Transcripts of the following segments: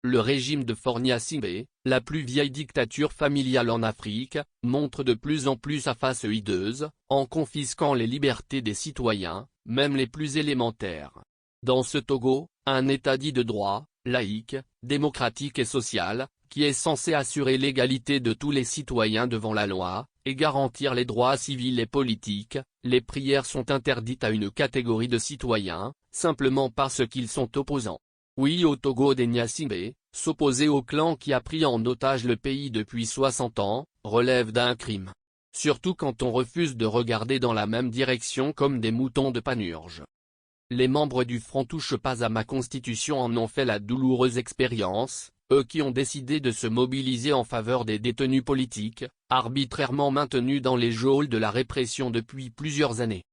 Le régime de Fornia-Singbe, la plus vieille dictature familiale en Afrique, montre de plus en plus sa face hideuse, en confisquant les libertés des citoyens, même les plus élémentaires. Dans ce Togo, un État dit de droit, laïque, démocratique et social, qui est censé assurer l'égalité de tous les citoyens devant la loi, et garantir les droits civils et politiques, les prières sont interdites à une catégorie de citoyens, simplement parce qu'ils sont opposants. Oui, au Togo des Gnassingbé, s'opposer au clan qui a pris en otage le pays depuis 60 ans, relève d'un crime. Surtout quand on refuse de regarder dans la même direction comme des moutons de Panurge. Les membres du Front Touche pas à ma Constitution en ont fait la douloureuse expérience, eux qui ont décidé de se mobiliser en faveur des détenus politiques, arbitrairement maintenus dans les geôles de la répression depuis plusieurs années.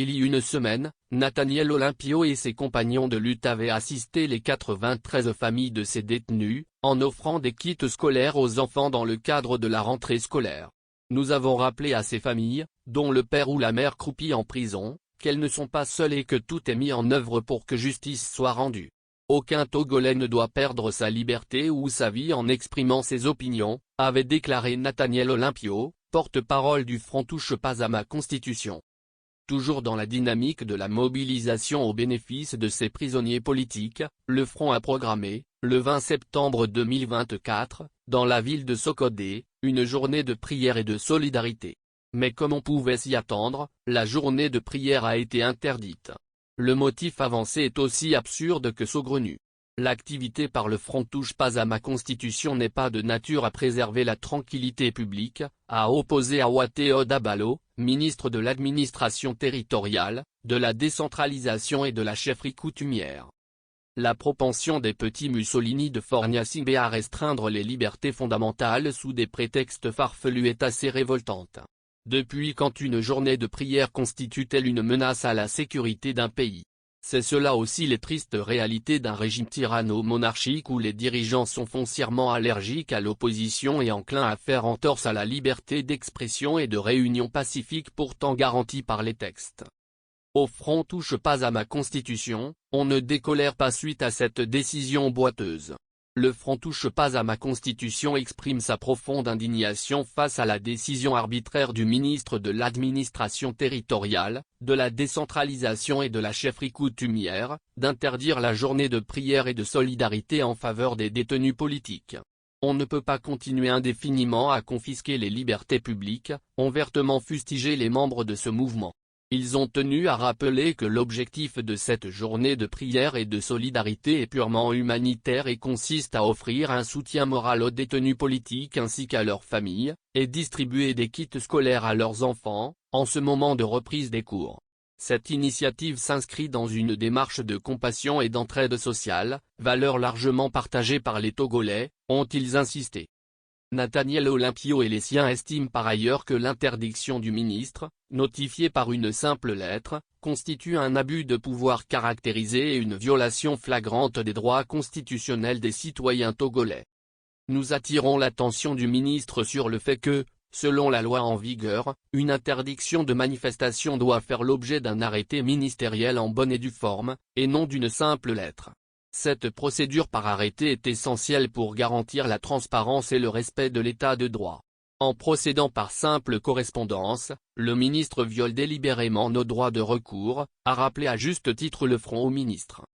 Il y a une semaine, Nathaniel Olympio et ses compagnons de lutte avaient assisté les 93 familles de ces détenus, en offrant des kits scolaires aux enfants dans le cadre de la rentrée scolaire. Nous avons rappelé à ces familles, dont le père ou la mère croupit en prison, qu'elles ne sont pas seules et que tout est mis en œuvre pour que justice soit rendue. Aucun Togolais ne doit perdre sa liberté ou sa vie en exprimant ses opinions, avait déclaré Nathaniel Olympio, porte-parole du Front Touche pas à ma Constitution. Toujours dans la dynamique de la mobilisation au bénéfice de ces prisonniers politiques, le Front a programmé, le 20 septembre 2024, dans la ville de Sokodé, une journée de prière et de solidarité. Mais comme on pouvait s'y attendre, la journée de prière a été interdite. Le motif avancé est aussi absurde que saugrenu. L'activité par le Front Touche pas à ma Constitution n'est pas de nature à préserver la tranquillité publique, a opposé Awate Dabalo, ministre de l'administration territoriale, de la décentralisation et de la chefferie coutumière. La propension des petits Mussolini de Fornia-Singbe à restreindre les libertés fondamentales sous des prétextes farfelus est assez révoltante. Depuis quand une journée de prière constitue-t-elle une menace à la sécurité d'un pays? C'est cela aussi les tristes réalités d'un régime tyranno-monarchique où les dirigeants sont foncièrement allergiques à l'opposition et enclins à faire entorse à la liberté d'expression et de réunion pacifique pourtant garantie par les textes. Au Front Touche pas à ma Constitution, on ne décolère pas suite à cette décision boiteuse. Le Front Touche pas à ma Constitution exprime sa profonde indignation face à la décision arbitraire du ministre de l'Administration territoriale, de la décentralisation et de la chefferie coutumière, d'interdire la journée de prière et de solidarité en faveur des détenus politiques. On ne peut pas continuer indéfiniment à confisquer les libertés publiques, ont vertement fustigé les membres de ce mouvement. Ils ont tenu à rappeler que l'objectif de cette journée de prière et de solidarité est purement humanitaire et consiste à offrir un soutien moral aux détenus politiques ainsi qu'à leurs familles, et distribuer des kits scolaires à leurs enfants, en ce moment de reprise des cours. Cette initiative s'inscrit dans une démarche de compassion et d'entraide sociale, valeur largement partagée par les Togolais, ont-ils insisté. Nathaniel Olympio et les siens estiment par ailleurs que l'interdiction du ministre, notifiée par une simple lettre, constitue un abus de pouvoir caractérisé et une violation flagrante des droits constitutionnels des citoyens togolais. Nous attirons l'attention du ministre sur le fait que, selon la loi en vigueur, une interdiction de manifestation doit faire l'objet d'un arrêté ministériel en bonne et due forme, et non d'une simple lettre. Cette procédure par arrêté est essentielle pour garantir la transparence et le respect de l'état de droit. En procédant par simple correspondance, le ministre viole délibérément nos droits de recours, a rappelé à juste titre le Front au ministre.